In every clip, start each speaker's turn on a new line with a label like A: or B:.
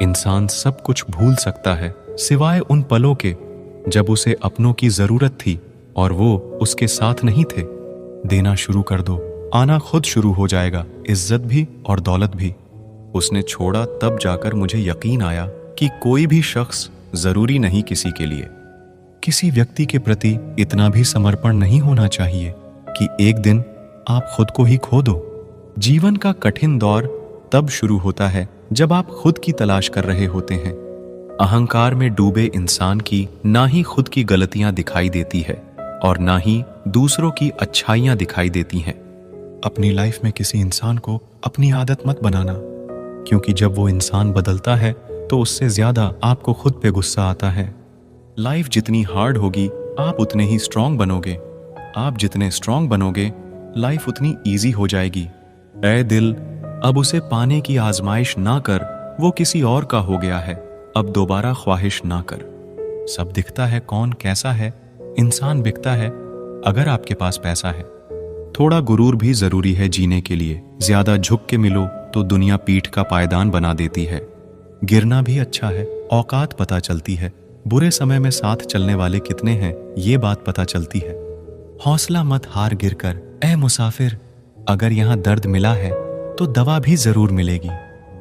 A: इंसान सब कुछ भूल सकता है सिवाय उन पलों के जब उसे अपनों की जरूरत थी और वो उसके साथ नहीं थे। देना शुरू कर दो, आना खुद शुरू हो जाएगा, इज्जत भी और दौलत भी। उसने छोड़ा तब जाकर मुझे यकीन आया कि कोई भी शख्स जरूरी नहीं किसी के लिए। किसी व्यक्ति के प्रति इतना भी समर्पण नहीं होना चाहिए कि एक दिन आप खुद को ही खो दो। जीवन का कठिन दौर तब शुरू होता है जब आप खुद की तलाश कर रहे होते हैं। अहंकार में डूबे इंसान की ना ही खुद की गलतियां दिखाई देती है और ना ही दूसरों की अच्छाइयां दिखाई देती हैं। अपनी लाइफ में किसी इंसान को अपनी आदत मत बनाना, क्योंकि जब वो इंसान बदलता है तो उससे ज्यादा आपको खुद पे गुस्सा आता है। लाइफ जितनी हार्ड होगी आप उतने ही स्ट्रांग बनोगे। आप जितने स्ट्रांग बनोगे लाइफ उतनी इजी हो जाएगी। ऐ दिल, अब उसे पाने की आजमाइश ना कर, वो किसी और का हो गया है, अब दोबारा ख्वाहिश ना कर। सब दिखता है कौन कैसा है, इंसान बिकता है अगर आपके पास पैसा है। थोड़ा गुरूर भी जरूरी है जीने के लिए। ज्यादा झुक के मिलो तो दुनिया पीठ का पायदान बना देती है। गिरना भी अच्छा है, औकात पता चलती है। बुरे समय में साथ चलने वाले कितने हैं ये बात पता चलती है। हौसला मत हार गिरकर, ऐ मुसाफिर, अगर यहाँ दर्द मिला है तो दवा भी जरूर मिलेगी।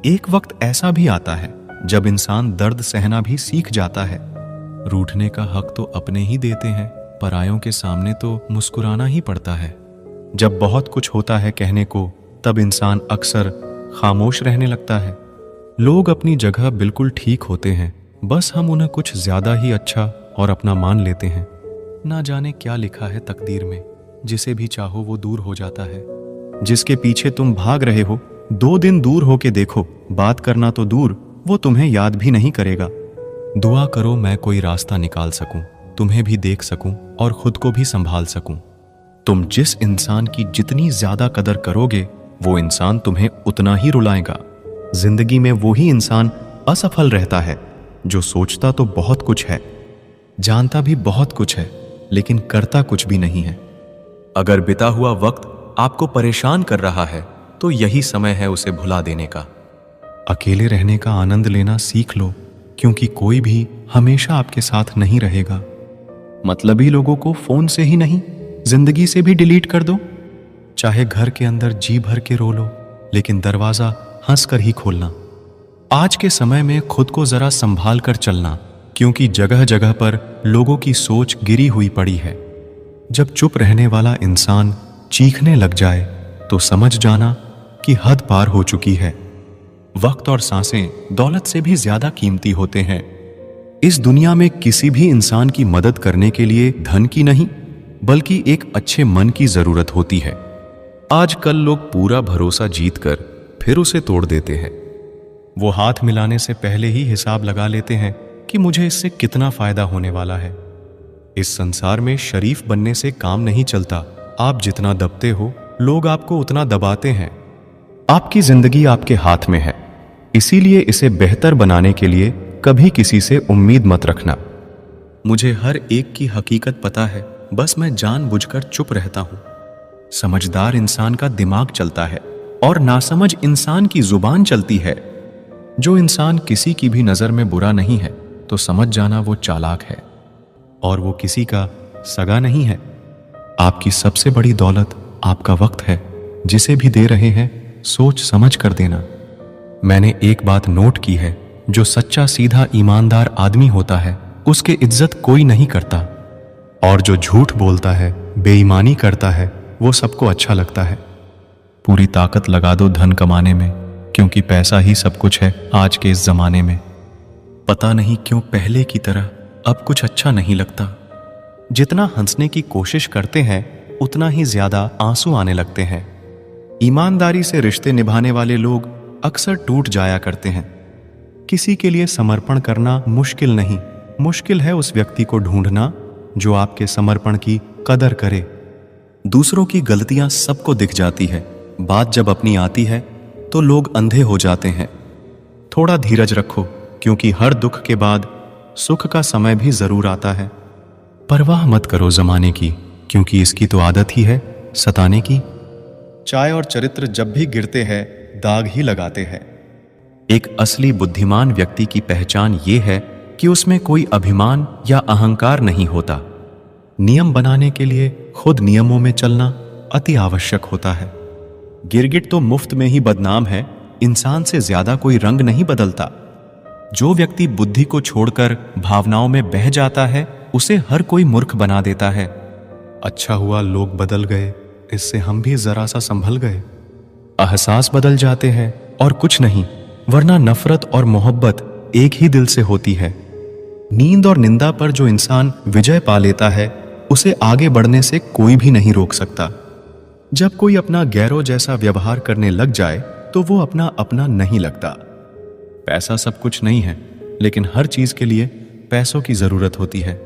A: एक वक्त ऐसा भी आता है जब इंसान दर्द सहना भी सीख जाता है। रूठने का हक तो अपने ही देते हैं, परायों के सामने तो मुस्कुराना ही पड़ता है। जब बहुत कुछ होता है कहने को तब इंसान अक्सर खामोश रहने लगता है। लोग अपनी जगह बिल्कुल ठीक होते हैं, बस हम उन्हें कुछ ज्यादा ही अच्छा और अपना मान लेते हैं। ना जाने क्या लिखा है तकदीर में, जिसे भी चाहो वो दूर हो जाता है। जिसके पीछे तुम भाग रहे हो 2 दिन दूर होके देखो, बात करना तो दूर वो तुम्हें याद भी नहीं करेगा। दुआ करो मैं कोई रास्ता निकाल सकूं, तुम्हें भी देख सकूं और खुद को भी संभाल सकूं। तुम जिस इंसान की जितनी ज्यादा कदर करोगे वो इंसान तुम्हें उतना ही रुलाएगा। जिंदगी में वो ही इंसान असफल रहता है जो सोचता तो बहुत कुछ है, जानता भी बहुत कुछ है, लेकिन करता कुछ भी नहीं है। अगर बिता हुआ वक्त आपको परेशान कर रहा है तो यही समय है उसे भुला देने का। अकेले रहने का आनंद लेना सीख लो, क्योंकि कोई भी हमेशा आपके साथ नहीं रहेगा। मतलबी लोगों को फोन से ही नहीं, जिंदगी से भी डिलीट कर दो। चाहे घर के अंदर जी भर के रो लो, लेकिन दरवाजा हंस कर ही खोलना। आज के समय में खुद को जरा संभाल कर चलना, क्योंकि जगह जगह पर लोगों की सोच गिरी हुई पड़ी है। जब चुप रहने वाला इंसान चीखने लग जाए तो समझ जाना कि हद पार हो चुकी है। वक्त और सांसें दौलत से भी ज्यादा कीमती होते हैं। इस दुनिया में किसी भी इंसान की मदद करने के लिए धन की नहीं, बल्कि एक अच्छे मन की जरूरत होती है। आजकल लोग पूरा भरोसा जीतकर फिर उसे तोड़ देते हैं। वो हाथ मिलाने से पहले ही हिसाब लगा लेते हैं कि मुझे इससे कितना फायदा होने वाला है। इस संसार में शरीफ बनने से काम नहीं चलता। आप जितना दबते हो लोग आपको उतना दबाते हैं। आपकी जिंदगी आपके हाथ में है, इसीलिए इसे बेहतर बनाने के लिए कभी किसी से उम्मीद मत रखना। मुझे हर एक की हकीकत पता है, बस मैं जानबूझकर चुप रहता हूं। समझदार इंसान का दिमाग चलता है और नासमझ इंसान की जुबान चलती है। जो इंसान किसी की भी नजर में बुरा नहीं है तो समझ जाना वो चालाक है और वो किसी का सगा नहीं है। आपकी सबसे बड़ी दौलत आपका वक्त है। जिसे भी दे रहे हैं सोच समझ कर देना। मैंने एक बात नोट की है, जो सच्चा सीधा ईमानदार आदमी होता है उसकी इज्जत कोई नहीं करता, और जो झूठ बोलता है, बेईमानी करता है, वो सबको अच्छा लगता है। पूरी ताकत लगा दो धन कमाने में, क्योंकि पैसा ही सब कुछ है आज के इस जमाने में। पता नहीं क्यों पहले की तरह अब कुछ अच्छा नहीं लगता। जितना हंसने की कोशिश करते हैं उतना ही ज्यादा आंसू आने लगते हैं। ईमानदारी से रिश्ते निभाने वाले लोग अक्सर टूट जाया करते हैं। किसी के लिए समर्पण करना मुश्किल नहीं, मुश्किल है उस व्यक्ति को ढूंढना जो आपके समर्पण की कदर करे। दूसरों की गलतियां सबको दिख जाती है, बात जब अपनी आती है तो लोग अंधे हो जाते हैं। थोड़ा धीरज रखो, क्योंकि हर दुख के बाद सुख का समय भी जरूर आता है। परवाह मत करो जमाने की, क्योंकि इसकी तो आदत ही है सताने की। चाय और चरित्र जब भी गिरते हैं दाग ही लगाते हैं। एक असली बुद्धिमान व्यक्ति की पहचान ये है कि उसमें कोई अभिमान या अहंकार नहीं होता। नियम बनाने के लिए खुद नियमों में चलना अति आवश्यक होता है। गिरगिट तो मुफ्त में ही बदनाम है, इंसान से ज्यादा कोई रंग नहीं बदलता। जो व्यक्ति बुद्धि को छोड़कर भावनाओं में बह जाता है उसे हर कोई मूर्ख बना देता है। अच्छा हुआ लोग बदल गए, इससे हम भी जरा सा संभल गए। एहसास बदल जाते हैं और कुछ नहीं, वरना नफरत और मोहब्बत एक ही दिल से होती है। नींद और निंदा पर जो इंसान विजय पा लेता है उसे आगे बढ़ने से कोई भी नहीं रोक सकता। जब कोई अपना गैरों जैसा व्यवहार करने लग जाए तो वो अपना अपना नहीं लगता। पैसा सब कुछ नहीं है, लेकिन हर चीज के लिए पैसों की जरूरत होती है।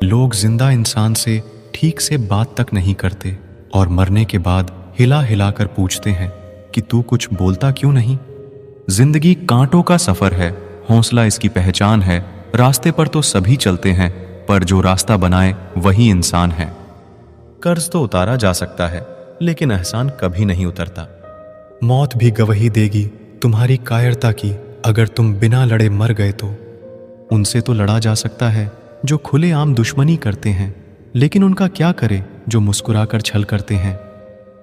A: लोग जिंदा इंसान से ठीक से बात तक नहीं करते और मरने के बाद हिला हिला कर पूछते हैं कि तू कुछ बोलता क्यों नहीं। जिंदगी कांटों का सफर है, हौसला इसकी पहचान है। रास्ते पर तो सभी चलते हैं, पर जो रास्ता बनाए वही इंसान है। कर्ज तो उतारा जा सकता है, लेकिन एहसान कभी नहीं उतरता। मौत भी गवाही देगी तुम्हारी कायरता की, अगर तुम बिना लड़े मर गए तो। उनसे तो लड़ा जा सकता है जो खुलेआम दुश्मनी करते हैं, लेकिन उनका क्या करे जो मुस्कुराकर छल करते हैं।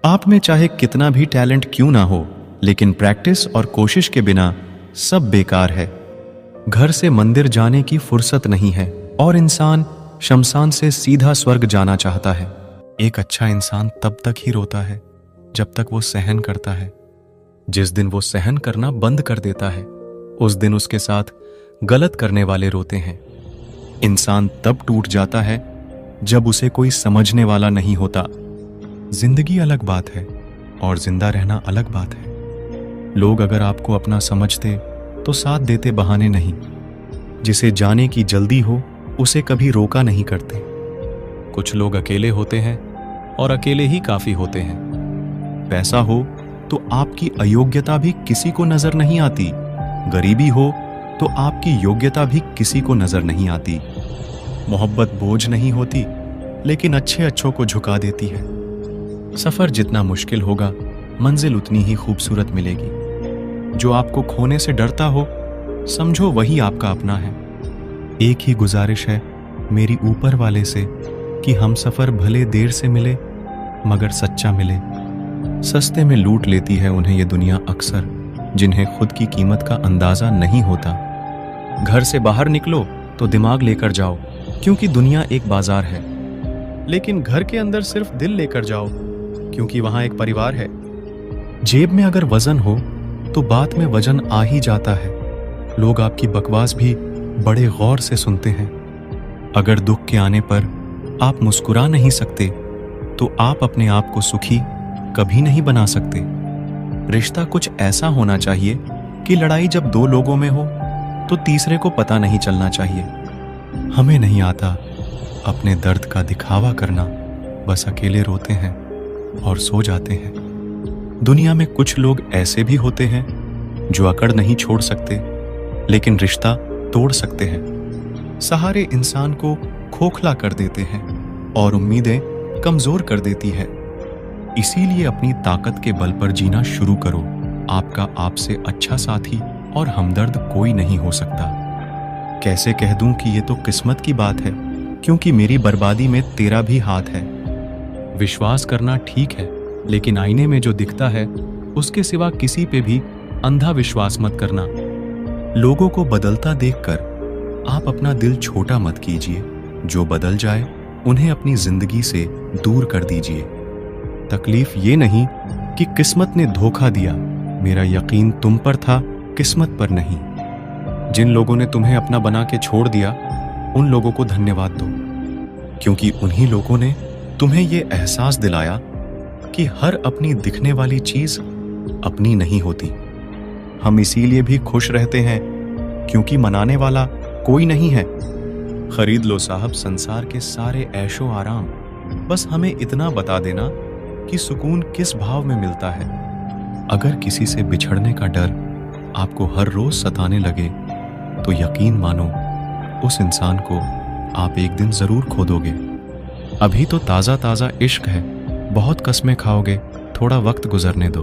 A: आप में चाहे कितना भी टैलेंट क्यों ना हो, लेकिन प्रैक्टिस और कोशिश के बिना सब बेकार है। घर से मंदिर जाने की फुर्सत नहीं है और इंसान शमशान से सीधा स्वर्ग जाना चाहता है। एक अच्छा इंसान तब तक ही रोता है जब तक वो सहन करता है। जिस दिन वो सहन करना बंद कर देता है उस दिन उसके साथ गलत करने वाले रोते हैं। इंसान तब टूट जाता है जब उसे कोई समझने वाला नहीं होता। जिंदगी अलग बात है और जिंदा रहना अलग बात है। लोग अगर आपको अपना समझते तो साथ देते बहाने नहीं। जिसे जाने की जल्दी हो उसे कभी रोका नहीं करते। कुछ लोग अकेले होते हैं और अकेले ही काफी होते हैं। पैसा हो तो आपकी अयोग्यता भी किसी को नजर नहीं आती। गरीबी हो तो आपकी योग्यता भी किसी को नजर नहीं आती। मोहब्बत बोझ नहीं होती, लेकिन अच्छे अच्छों को झुका देती है। सफर जितना मुश्किल होगा, मंजिल उतनी ही खूबसूरत मिलेगी। जो आपको खोने से डरता हो, समझो वही आपका अपना है। एक ही गुजारिश है मेरी ऊपर वाले से कि हम सफर भले देर से मिले मगर सच्चा मिले। सस्ते में लूट लेती है उन्हें ये दुनिया अक्सर, जिन्हें खुद की कीमत का अंदाजा नहीं होता। घर से बाहर निकलो तो दिमाग लेकर जाओ, क्योंकि दुनिया एक बाजार है। लेकिन घर के अंदर सिर्फ दिल लेकर जाओ, क्योंकि वहां एक परिवार है। जेब में अगर वजन हो तो बात में वजन आ ही जाता है। लोग आपकी बकवास भी बड़े गौर से सुनते हैं। अगर दुख के आने पर आप मुस्कुरा नहीं सकते तो आप अपने आप को सुखी कभी नहीं बना सकते। रिश्ता कुछ ऐसा होना चाहिए कि लड़ाई जब दो लोगों में हो तो तीसरे को पता नहीं चलना चाहिए। हमें नहीं आता अपने दर्द का दिखावा करना, बस अकेले रोते हैं और सो जाते हैं। दुनिया में कुछ लोग ऐसे भी होते हैं जो अकड़ नहीं छोड़ सकते, लेकिन रिश्ता तोड़ सकते हैं। सहारे इंसान को खोखला कर देते हैं और उम्मीदें कमजोर कर देती है। इसीलिए अपनी ताकत के बल पर जीना शुरू करो। आपका आपसे अच्छा साथी और हमदर्द कोई नहीं हो सकता। कैसे कह दूं कि ये तो किस्मत की बात है, क्योंकि मेरी बर्बादी में तेरा भी हाथ है। विश्वास करना ठीक है, लेकिन आईने में जो दिखता है उसके सिवा किसी पे भी अंधा विश्वास मत करना। लोगों को बदलता देखकर आप अपना दिल छोटा मत कीजिए। जो बदल जाए उन्हें अपनी जिंदगी से दूर कर दीजिए। तकलीफ ये नहीं कि किस्मत ने धोखा दिया, मेरा यकीन तुम पर था, किस्मत पर नहीं। जिन लोगों ने तुम्हें अपना बना के छोड़ दिया, उन लोगों को धन्यवाद दो, क्योंकि उन्हीं लोगों ने तुम्हें ये एहसास दिलाया कि हर अपनी दिखने वाली चीज अपनी नहीं होती। हम इसीलिए भी खुश रहते हैं क्योंकि मनाने वाला कोई नहीं है। खरीद लो साहब संसार के सारे ऐशो आराम, बस हमें इतना बता देना कि सुकून किस भाव में मिलता है। अगर किसी से बिछड़ने का डर आपको हर रोज सताने लगे तो यकीन मानो उस इंसान को आप एक दिन जरूर खो दोगे। अभी तो ताज़ा ताज़ा इश्क है, बहुत कस्में खाओगे, थोड़ा वक्त गुजरने दो,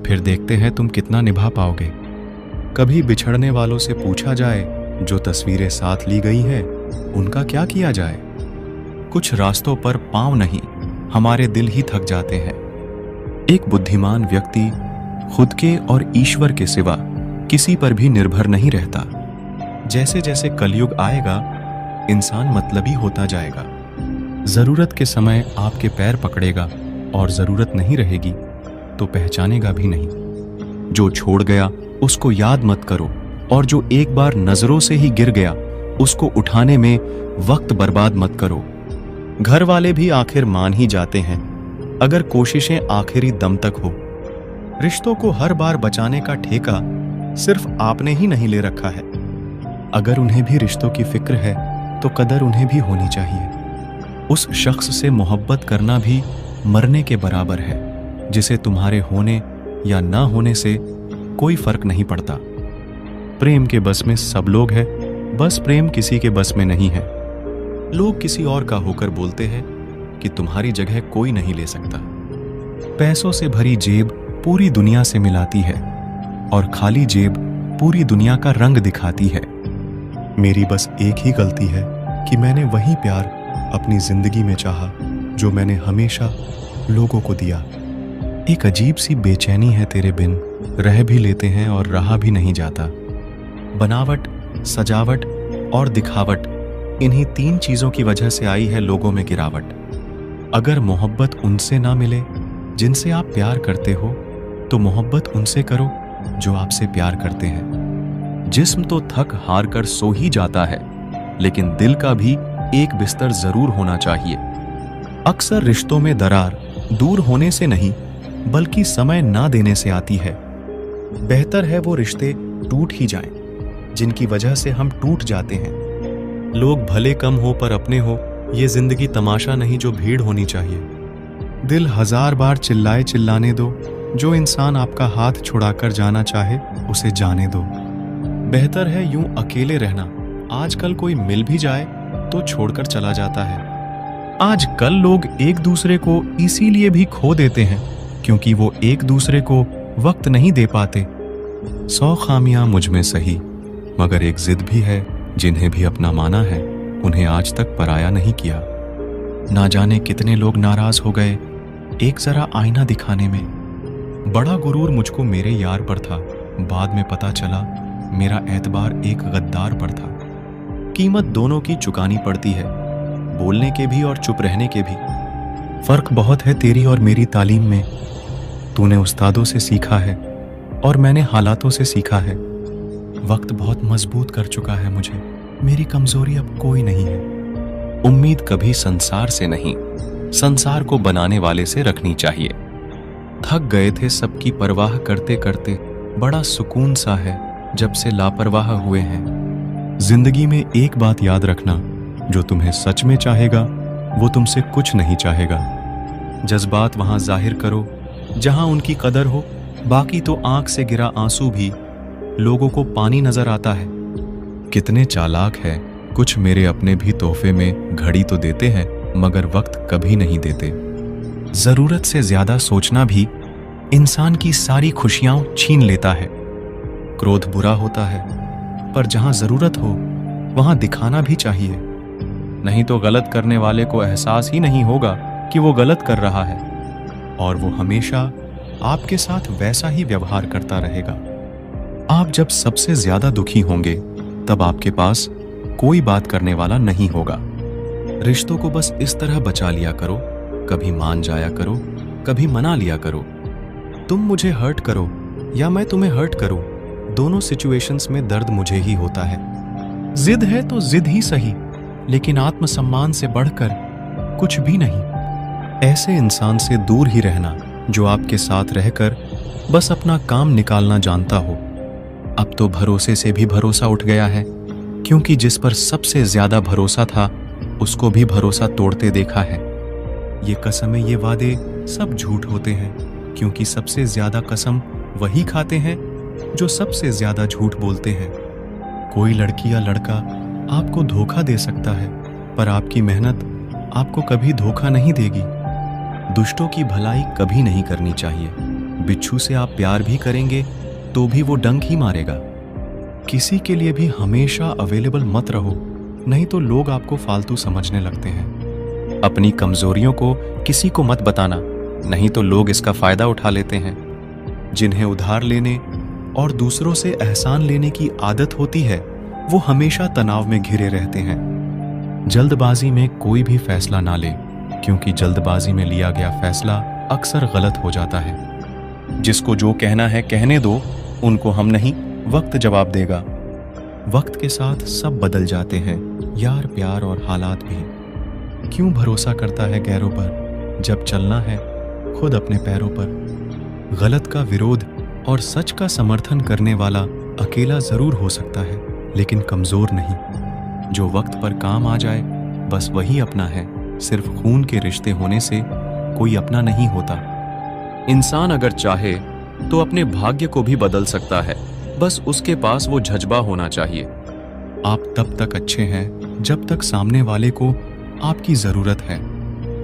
A: फिर देखते हैं तुम कितना निभा पाओगे। कभी बिछड़ने वालों से पूछा जाए, जो तस्वीरें साथ ली गई है उनका क्या किया जाए? कुछ रास्तों पर पांव नहीं, हमारे दिल ही थक जाते हैं। एक बुद्धिमान व्यक्ति खुद के और ईश्वर के सिवा किसी पर भी निर्भर नहीं रहता। जैसे जैसे कलयुग आएगा, इंसान मतलबी होता जाएगा। जरूरत के समय आपके पैर पकड़ेगा और जरूरत नहीं रहेगी तो पहचानेगा भी नहीं। जो छोड़ गया उसको याद मत करो, और जो एक बार नजरों से ही गिर गया उसको उठाने में वक्त बर्बाद मत करो। घर वाले भी आखिर मान ही जाते हैं अगर कोशिशें आखिरी दम तक हो। रिश्तों को हर बार बचाने का ठेका सिर्फ आपने ही नहीं ले रखा है। अगर उन्हें भी रिश्तों की फिक्र है तो कदर उन्हें भी होनी चाहिए। उस शख्स से मोहब्बत करना भी मरने के बराबर है, जिसे तुम्हारे होने या ना होने से कोई फर्क नहीं पड़ता। प्रेम के बस में सब लोग हैं, बस प्रेम किसी के बस में नहीं है। लोग किसी और का होकर बोलते हैं कि तुम्हारी जगह कोई नहीं ले सकता। पैसों से भरी जेब पूरी दुनिया से मिलाती है और खाली जेब पूरी दुनिया का रंग दिखाती है। मेरी बस एक ही गलती है कि मैंने वही प्यार अपनी जिंदगी में चाहा जो मैंने हमेशा लोगों को दिया। एक अजीब सी बेचैनी है तेरे बिन, रह भी लेते हैं और रहा भी नहीं जाता। बनावट, सजावट और दिखावट, इन्हीं तीन चीजों की वजह से आई है लोगों में गिरावट। अगर मोहब्बत उनसे ना मिले जिनसे आप प्यार करते हो, तो मोहब्बत उनसे करो जो आपसे प्यार करते हैं। जिस्म तो थक हार कर सो ही जाता है, लेकिन दिल का भी एक बिस्तर जरूर होना चाहिए। अक्सर रिश्तों में दरार दूर होने से नहीं, बल्कि समय ना देने से आती है। बेहतर है वो रिश्ते टूट ही जाएं, जिनकी वजह से हम टूट जाते हैं। लोग भले कम हो पर अपने हो, ये जिंदगी तमाशा नहीं जो भीड़ होनी चाहिए। दिल हजार बार चिल्लाए चिल्लाने दो, जो इंसान आपका हाथ छुड़ाकर जाना चाहे उसे जाने दो। बेहतर है यूं अकेले रहना, आजकल कोई मिल भी जाए तो छोड़कर चला जाता है। आजकल लोग एक दूसरे को इसीलिए भी खो देते हैं क्योंकि वो एक दूसरे को वक्त नहीं दे पाते। 100 खामियां मुझ में सही, मगर एक जिद भी है, जिन्हें भी अपना माना है उन्हें आज तक पराया नहीं किया। ना जाने कितने लोग नाराज हो गए एक जरा आईना दिखाने में। बड़ा गुरूर मुझको मेरे यार पर था, बाद में पता चला मेरा एतबार एक गद्दार पर था। कीमत दोनों की चुकानी पड़ती है, बोलने के भी और चुप रहने के भी। फर्क बहुत है तेरी और मेरी तालीम में। तूने उस्तादों से सीखा है और मैंने हालातों से सीखा है। वक्त बहुत मजबूत कर चुका है मुझे, मेरी कमजोरी अब कोई नहीं है। उम्मीद कभी संसार से नहीं, संसार को बनाने वाले से रखनी चाहिए। थक गए थे सबकी परवाह करते करते, बड़ा सुकून सा है जब से लापरवाह हुए हैं। जिंदगी में एक बात याद रखना, जो तुम्हें सच में चाहेगा वो तुमसे कुछ नहीं चाहेगा। जज्बात वहां जाहिर करो जहां उनकी कदर हो, बाकी तो आंख से गिरा आंसू भी लोगों को पानी नजर आता है। कितने चालाक है, कुछ मेरे अपने भी तोहफे में घड़ी तो देते हैं मगर वक्त कभी नहीं देते। जरूरत से ज्यादा सोचना भी इंसान की सारी खुशियां छीन लेता है। क्रोध बुरा होता है, पर जहां जरूरत हो वहां दिखाना भी चाहिए, नहीं तो गलत करने वाले को एहसास ही नहीं होगा कि वो गलत कर रहा है, और वो हमेशा आपके साथ वैसा ही व्यवहार करता रहेगा। आप जब सबसे ज्यादा दुखी होंगे तब आपके पास कोई बात करने वाला नहीं होगा। रिश्तों को बस इस तरह बचा लिया करो, कभी मान जाया करो, कभी मना लिया करो। तुम मुझे हर्ट करो या मैं तुम्हें हर्ट करूं, दोनों सिचुएशंस में दर्द मुझे ही होता है। जिद है तो जिद ही सही, लेकिन आत्मसम्मान से बढ़कर कुछ भी नहीं। ऐसे इंसान से दूर ही रहना जो आपके साथ रहकर बस अपना काम निकालना जानता हो। अब तो भरोसे से भी भरोसा उठ गया है, क्योंकि जिस पर सबसे ज्यादा भरोसा था उसको भी भरोसा तोड़ते देखा है। ये कसमें, ये वादे सब झूठ होते हैं, क्योंकि सबसे ज्यादा कसम वही खाते हैं जो सबसे ज्यादा झूठ बोलते हैं। कोई लड़की या लड़का आपको धोखा दे सकता है, पर आपकी मेहनत आपको कभी धोखा नहीं देगी। दुष्टों की भलाई कभी नहीं करनी चाहिए। बिच्छू से आप प्यार भी करेंगे तो भी वो डंक ही मारेगा। किसी के लिए भी हमेशा अवेलेबल मत रहो, नहीं तो लोग आपको फालतू समझने लगते हैं। अपनी कमजोरियों को किसी को मत बताना, नहीं तो लोग इसका फायदा उठा लेते हैं। जिन्हें उधार लेने और दूसरों से एहसान लेने की आदत होती है, वो हमेशा तनाव में घिरे रहते हैं। जल्दबाजी में कोई भी फैसला ना ले, क्योंकि जल्दबाजी में लिया गया फैसला अक्सर गलत हो जाता है। जिसको जो कहना है कहने दो, उनको हम नहीं, वक्त जवाब देगा। वक्त के साथ सब बदल जाते हैं, यार, प्यार और हालात भी। क्यों भरोसा करता है गैरों पर, जब चलना है खुद अपने पैरों पर। गलत का विरोध और सच का समर्थन करने वाला अकेला जरूर हो सकता है, लेकिन कमजोर नहीं। जो वक्त पर काम आ जाए, बस वही अपना है। सिर्फ खून के रिश्ते होने से कोई अपना नहीं होता। इंसान अगर चाहे तो अपने भाग्य को भी बदल सकता है, बस उसके पास वो जज्बा होना चाहिए। आप तब तक अच्छे हैं जब तक सामने वाले को आपकी जरूरत है।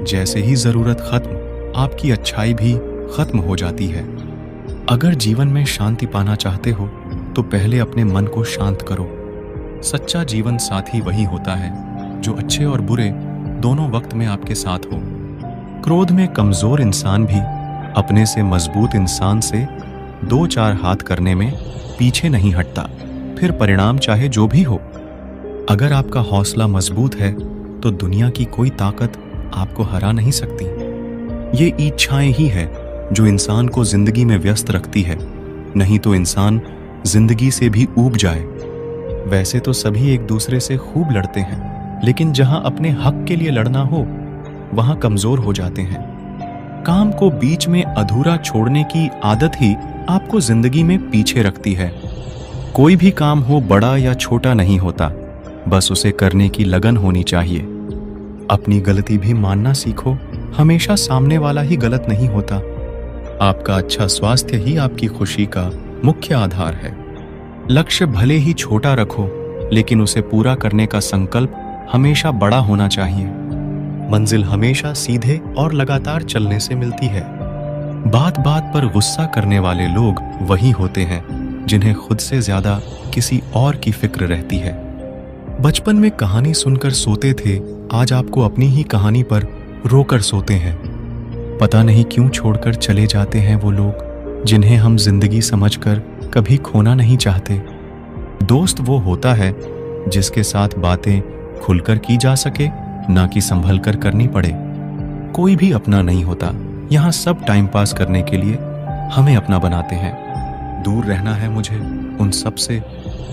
A: जैसे ही जरूरत खत्म, आपकी अच्छाई भी खत्म हो जाती है। अगर जीवन में शांति पाना चाहते हो तो पहले अपने मन को शांत करो। सच्चा जीवन साथी वही होता है जो अच्छे और बुरे दोनों वक्त में आपके साथ हो। क्रोध में कमजोर इंसान भी अपने से मजबूत इंसान से 2-4 हाथ करने में पीछे नहीं हटता, फिर परिणाम चाहे जो भी हो। अगर आपका हौसला मजबूत है तो दुनिया की कोई ताकत आपको हरा नहीं सकती। ये इच्छाएं ही है जो इंसान को जिंदगी में व्यस्त रखती है, नहीं तो इंसान जिंदगी से भी ऊब जाए। वैसे तो सभी एक दूसरे से खूब लड़ते हैं, लेकिन जहां अपने हक के लिए लड़ना हो वहां कमजोर हो जाते हैं। काम को बीच में अधूरा छोड़ने की आदत ही आपको जिंदगी में पीछे रखती है। कोई भी काम हो, बड़ा या छोटा नहीं होता, बस उसे करने की लगन होनी चाहिए। अपनी गलती भी मानना सीखो, हमेशा सामने वाला ही गलत नहीं होता। आपका अच्छा स्वास्थ्य ही आपकी खुशी का मुख्य आधार है। लक्ष्य भले ही छोटा रखो, लेकिन उसे पूरा करने का संकल्प हमेशा बड़ा होना चाहिए। मंजिल हमेशा सीधे और लगातार चलने से मिलती है। बात बात पर गुस्सा करने वाले लोग वही होते हैं जिन्हें खुद से ज्यादा किसी और की फिक्र रहती है। बचपन में कहानी सुनकर सोते थे, आज आपको अपनी ही कहानी पर रोकर सोते हैं। पता नहीं क्यों छोड़कर चले जाते हैं वो लोग जिन्हें हम जिंदगी समझकर कभी खोना नहीं चाहते। दोस्त वो होता है जिसके साथ बातें खुलकर की जा सके, ना कि संभल कर करनी पड़े। कोई भी अपना नहीं होता, यहाँ सब टाइम पास करने के लिए हमें अपना बनाते हैं। दूर रहना है मुझे उन सब से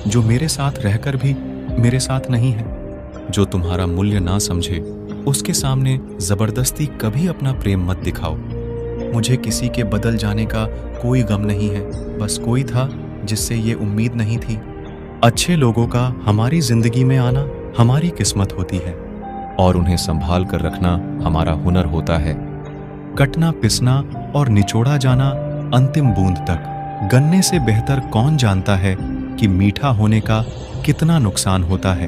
A: जो मेरे साथ रहकर भी मेरे साथ नहीं है। जो तुम्हारा मूल्य ना समझे, उसके सामने जबरदस्ती कभी अपना प्रेम मत दिखाओ। मुझे किसी के बदल जाने का कोई गम नहीं है, बस कोई था जिससे ये उम्मीद नहीं थी। अच्छे लोगों का हमारी जिंदगी में आना हमारी किस्मत होती है और उन्हें संभाल कर रखना हमारा हुनर होता है। कटना, पिसना और निचोड़ा जाना अंतिम बूंद तक। गन्ने से बेहतर कौन जानता है कि मीठा होने का कितना नुकसान होता है।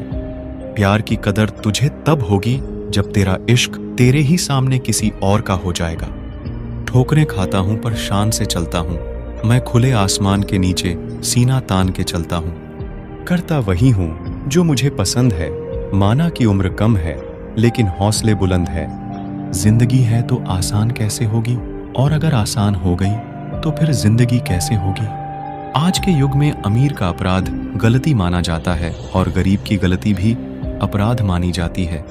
A: प्यार की कदर तुझे तब होगी जब तेरा इश्क तेरे ही सामने किसी और का हो जाएगा। ठोकरें खाता हूं पर शान से चलता हूं, मैं खुले आसमान के नीचे सीना तान के चलता हूं। करता वही हूं जो मुझे पसंद है। माना कि उम्र कम है लेकिन हौसले बुलंद है। जिंदगी है तो आसान कैसे होगी, और अगर आसान हो गई तो फिर जिंदगी कैसे होगी। आज के युग में अमीर का अपराध गलती माना जाता है और गरीब की गलती भी अपराध मानी जाती है।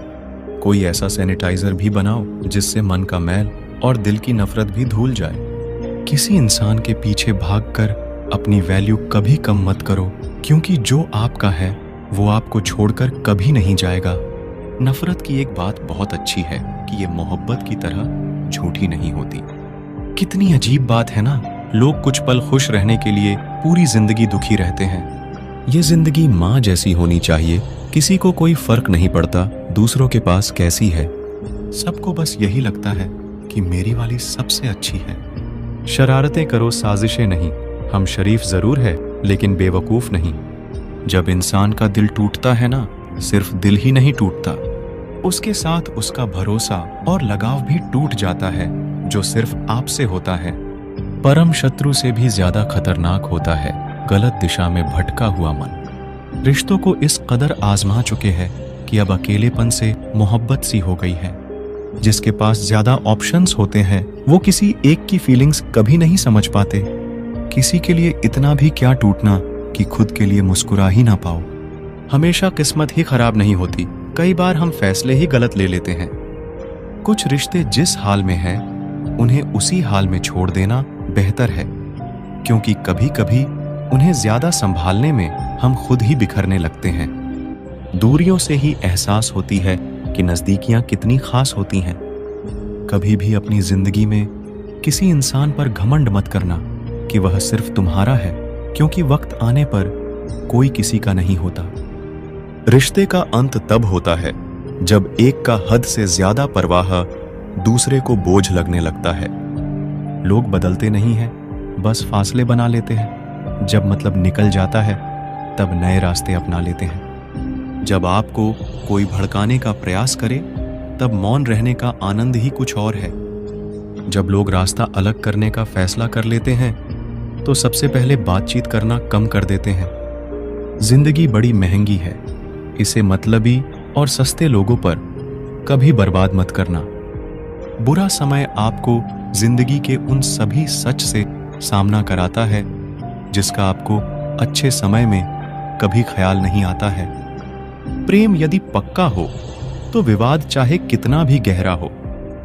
A: कोई ऐसा सैनिटाइजर भी बनाओ जिससे मन का मैल और दिल की नफरत भी धुल जाए। किसी इंसान के पीछे भागकर अपनी वैल्यू कभी कम मत करो, क्योंकि जो आपका है वो आपको छोड़कर कभी नहीं जाएगा। नफरत की एक बात बहुत अच्छी है कि ये मोहब्बत की तरह झूठी नहीं होती। कितनी अजीब बात है ना, लोग कुछ पल खुश रहने के लिए पूरी जिंदगी दुखी रहते हैं। ये जिंदगी माँ जैसी होनी चाहिए, किसी को कोई फर्क नहीं पड़ता दूसरों के पास कैसी है। सबको बस यही लगता है कि मेरी वाली सबसे अच्छी है। शरारतें करो, साजिशें नहीं। हम शरीफ जरूर है लेकिन बेवकूफ नहीं। जब इंसान का दिल टूटता है ना, सिर्फ दिल ही नहीं टूटता, उसके साथ उसका भरोसा और लगाव भी टूट जाता है, जो सिर्फ आपसे होता है। परम शत्रु से भी ज्यादा खतरनाक होता है गलत दिशा में भटका हुआ मन। रिश्तों को इस कदर आजमा चुके हैं कि अब अकेलेपन से मोहब्बत सी हो गई है। जिसके पास ज्यादा ऑप्शंस होते हैं वो किसी एक की फीलिंग्स कभी नहीं समझ पाते। किसी के लिए इतना भी क्या टूटना कि खुद के लिए मुस्कुरा ही ना पाओ। हमेशा किस्मत ही खराब नहीं होती, कई बार हम फैसले ही गलत ले लेते हैं। कुछ रिश्ते जिस हाल में हैं उन्हें उसी हाल में छोड़ देना बेहतर है, क्योंकि कभी कभी उन्हें ज्यादा संभालने में हम खुद ही बिखरने लगते हैं। दूरियों से ही एहसास होती है कि नजदीकियां कितनी खास होती हैं। कभी भी अपनी जिंदगी में किसी इंसान पर घमंड मत करना कि वह सिर्फ तुम्हारा है, क्योंकि वक्त आने पर कोई किसी का नहीं होता। रिश्ते का अंत तब होता है जब एक का हद से ज्यादा परवाह दूसरे को बोझ लगने लगता है। लोग बदलते नहीं हैं, बस फासले बना लेते हैं। जब मतलब निकल जाता है तब नए रास्ते अपना लेते हैं। जब आपको कोई भड़काने का प्रयास करे तब मौन रहने का आनंद ही कुछ और है। जब लोग रास्ता अलग करने का फैसला कर लेते हैं तो सबसे पहले बातचीत करना कम कर देते हैं। जिंदगी बड़ी महंगी है, इसे मतलबी और सस्ते लोगों पर कभी बर्बाद मत करना। बुरा समय आपको जिंदगी के उन सभी सच से सामना कराता है जिसका आपको अच्छे समय में कभी ख्याल नहीं आता है। प्रेम यदि पक्का हो तो विवाद चाहे कितना भी गहरा हो,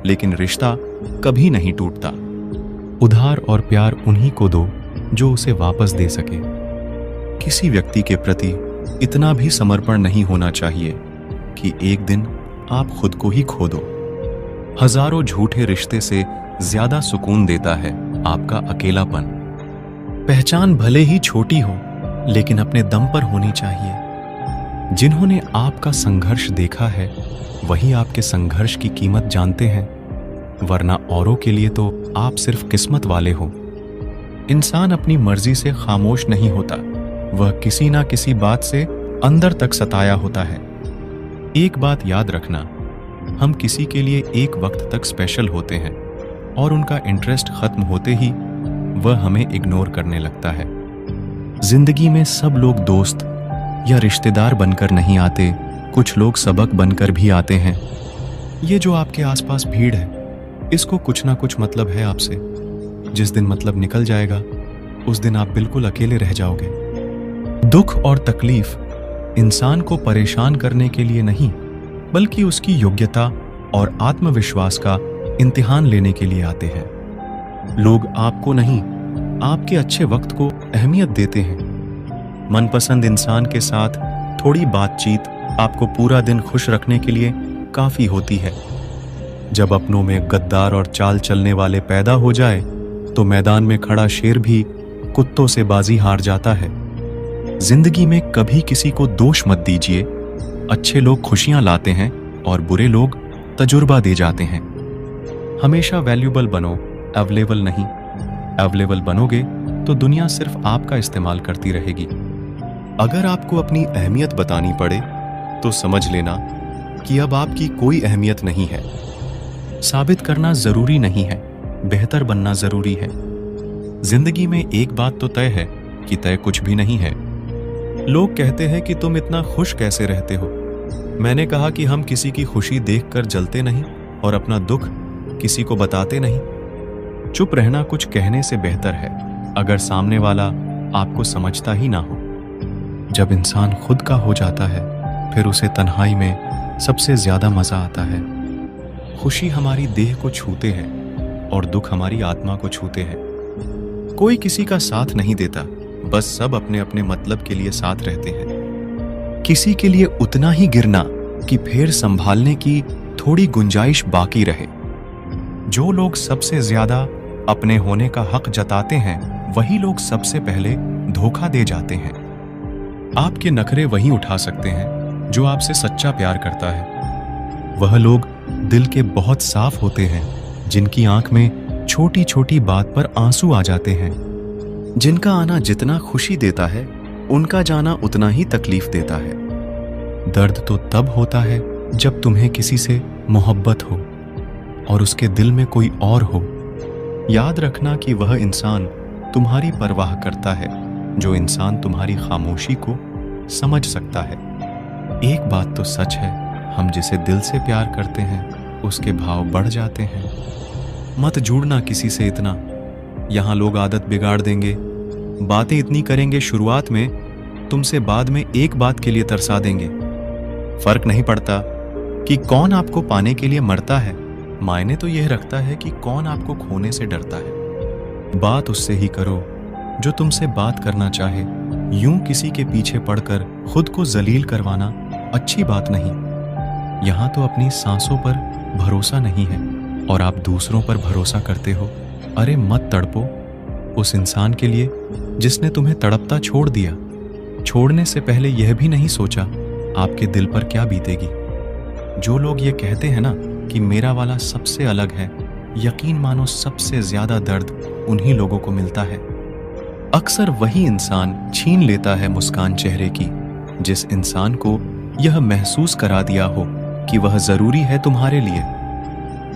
A: लेकिन रिश्ता कभी नहीं टूटता। उधार और प्यार उन्हीं को दो जो उसे वापस दे सके। किसी व्यक्ति के प्रति इतना भी समर्पण नहीं होना चाहिए कि एक दिन आप खुद को ही खो दो। हजारों झूठे रिश्ते से ज्यादा सुकून देता है आपका अकेलापन। पहचान भले ही छोटी हो, लेकिन अपने दम पर होनी चाहिए। जिन्होंने आपका संघर्ष देखा है वही आपके संघर्ष की कीमत जानते हैं, वरना औरों के लिए तो आप सिर्फ किस्मत वाले हो। इंसान अपनी मर्जी से खामोश नहीं होता, वह किसी ना किसी बात से अंदर तक सताया होता है। एक बात याद रखना, हम किसी के लिए एक वक्त तक स्पेशल होते हैं और उनका इंटरेस्ट खत्म होते ही वह हमें इग्नोर करने लगता है। जिंदगी में सब लोग दोस्त या रिश्तेदार बनकर नहीं आते, कुछ लोग सबक बनकर भी आते हैं। ये जो आपके आसपास भीड़ है, इसको कुछ ना कुछ मतलब है आपसे। जिस दिन मतलब निकल जाएगा उस दिन आप बिल्कुल अकेले रह जाओगे। दुख और तकलीफ इंसान को परेशान करने के लिए नहीं, बल्कि उसकी योग्यता और आत्मविश्वास का इम्तिहान लेने के लिए आते हैं। लोग आपको नहीं, आपके अच्छे वक्त को अहमियत देते हैं। मनपसंद इंसान के साथ थोड़ी बातचीत आपको पूरा दिन खुश रखने के लिए काफी होती है। जब अपनों में गद्दार और चाल चलने वाले पैदा हो जाए तो मैदान में खड़ा शेर भी कुत्तों से बाजी हार जाता है। जिंदगी में कभी किसी को दोष मत दीजिए। अच्छे लोग खुशियां लाते हैं और बुरे लोग तजुर्बा दे जाते हैं। हमेशा वैल्यूबल बनो, अवेलेबल नहीं। अवेलेबल बनोगे तो दुनिया सिर्फ आपका इस्तेमाल करती रहेगी। अगर आपको अपनी अहमियत बतानी पड़े तो समझ लेना कि अब आपकी कोई अहमियत नहीं है। साबित करना जरूरी नहीं है, बेहतर बनना जरूरी है। जिंदगी में एक बात तो तय है कि तय कुछ भी नहीं है। लोग कहते हैं कि तुम इतना खुश कैसे रहते हो। मैंने कहा कि हम किसी की खुशी देखकर जलते नहीं और अपना दुख किसी को बताते नहीं। चुप रहना कुछ कहने से बेहतर है, अगर सामने वाला आपको समझता ही ना हो। जब इंसान खुद का हो जाता है फिर उसे तन्हाई में सबसे ज्यादा मजा आता है। खुशी हमारी देह को छूते हैं और दुख हमारी आत्मा को छूते हैं। कोई किसी का साथ नहीं देता, बस सब अपने अपने मतलब के लिए साथ रहते हैं। किसी के लिए उतना ही गिरना कि फिर संभालने की थोड़ी गुंजाइश बाकी रहे। जो लोग सबसे ज्यादा अपने होने का हक जताते हैं वही लोग सबसे पहले धोखा दे जाते हैं। आपके नखरे वही उठा सकते हैं जो आपसे सच्चा प्यार करता है। वह लोग दिल के बहुत साफ होते हैं जिनकी आंख में छोटी छोटी बात पर आंसू आ जाते हैं। जिनका आना जितना खुशी देता है उनका जाना उतना ही तकलीफ देता है। दर्द तो तब होता है जब तुम्हें किसी से मोहब्बत हो और उसके दिल में कोई और हो। याद रखना कि वह इंसान तुम्हारी परवाह करता है जो इंसान तुम्हारी खामोशी को समझ सकता है। एक बात तो सच है, हम जिसे दिल से प्यार करते हैं उसके भाव बढ़ जाते हैं। मत जुड़ना किसी से इतना, यहाँ लोग आदत बिगाड़ देंगे। बातें इतनी करेंगे शुरुआत में, तुमसे बाद में एक बात के लिए तरसा देंगे। फर्क नहीं पड़ता कि कौन आपको पाने के लिए मरता है, मायने तो यह रखता है कि कौन आपको खोने से डरता है। बात उससे ही करो जो तुमसे बात करना चाहे। यूं किसी के पीछे पड़कर खुद को जलील करवाना अच्छी बात नहीं। यहां तो अपनी सांसों पर भरोसा नहीं है और आप दूसरों पर भरोसा करते हो। अरे मत तड़पो उस इंसान के लिए जिसने तुम्हें तड़पता छोड़ दिया। छोड़ने से पहले यह भी नहीं सोचा आपके दिल पर क्या बीतेगी। जो लोग ये कहते हैं ना कि मेरा वाला सबसे अलग है, यकीन मानो सबसे ज्यादा दर्द उन्हीं लोगों को मिलता है। अक्सर वही इंसान छीन लेता है मुस्कान चेहरे की जिस इंसान को यह महसूस करा दिया हो कि वह जरूरी है तुम्हारे लिए।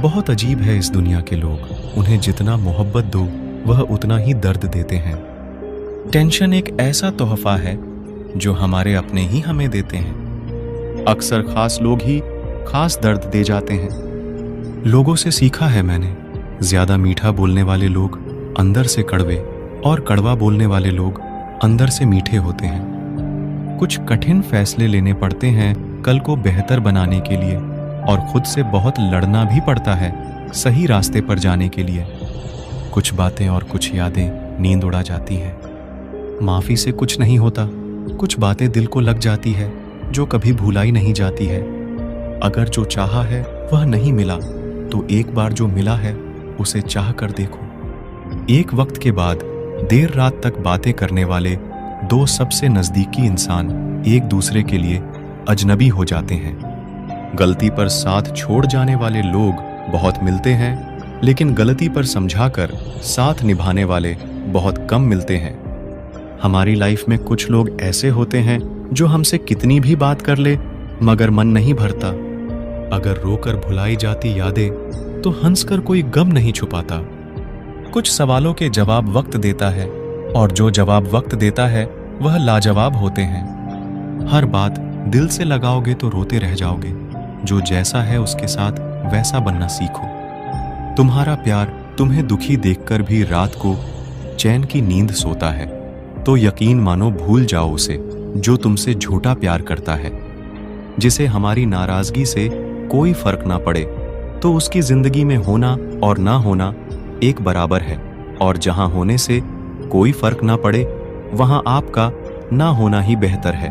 A: बहुत अजीब है इस दुनिया के लोग, उन्हें जितना मोहब्बत दो वह उतना ही दर्द देते हैं। टेंशन एक ऐसा तोहफा है जो हमारे अपने ही हमें देते हैं। अक्सर खास लोग ही खास दर्द दे जाते हैं। लोगों से सीखा है मैंने, ज्यादा मीठा बोलने वाले लोग अंदर से कड़वे और कड़वा बोलने वाले लोग अंदर से मीठे होते हैं। कुछ कठिन फैसले लेने पड़ते हैं कल को बेहतर बनाने के लिए, और खुद से बहुत लड़ना भी पड़ता है सही रास्ते पर जाने के लिए। कुछ बातें और कुछ यादें नींद उड़ा जाती हैं। माफी से कुछ नहीं होता, कुछ बातें दिल को लग जाती है जो कभी भुलाई नहीं जाती है। अगर जो चाहा है वह नहीं मिला तो एक बार जो मिला है उसे चाह कर देखो। एक वक्त के बाद देर रात तक बातें करने वाले दो सबसे नजदीकी इंसान एक दूसरे के लिए अजनबी हो जाते हैं। गलती पर साथ छोड़ जाने वाले लोग बहुत मिलते हैं, लेकिन गलती पर समझाकर साथ निभाने वाले बहुत कम मिलते हैं। हमारी लाइफ में कुछ लोग ऐसे होते हैं जो हमसे कितनी भी बात कर ले मगर मन नहीं भरता। अगर रोकर भुलाई जाती यादें तो हंसकर कोई गम नहीं छुपाता। कुछ सवालों के जवाब वक्त देता है और जो जवाब वक्त देता है वह लाजवाब होते हैं। हर बात दिल से लगाओगे तो रोते रह जाओगे। जो जैसा है उसके साथ वैसा बनना सीखो। तुम्हारा प्यार तुम्हें दुखी देखकर भी रात को चैन की नींद सोता है तो यकीन मानो भूल जाओ उसे जो तुमसे झूठा प्यार करता है। जिसे हमारी नाराजगी से कोई फर्क ना पड़े तो उसकी जिंदगी में होना और ना होना एक बराबर है, और जहां होने से कोई फर्क ना पड़े वहां आपका ना होना ही बेहतर है।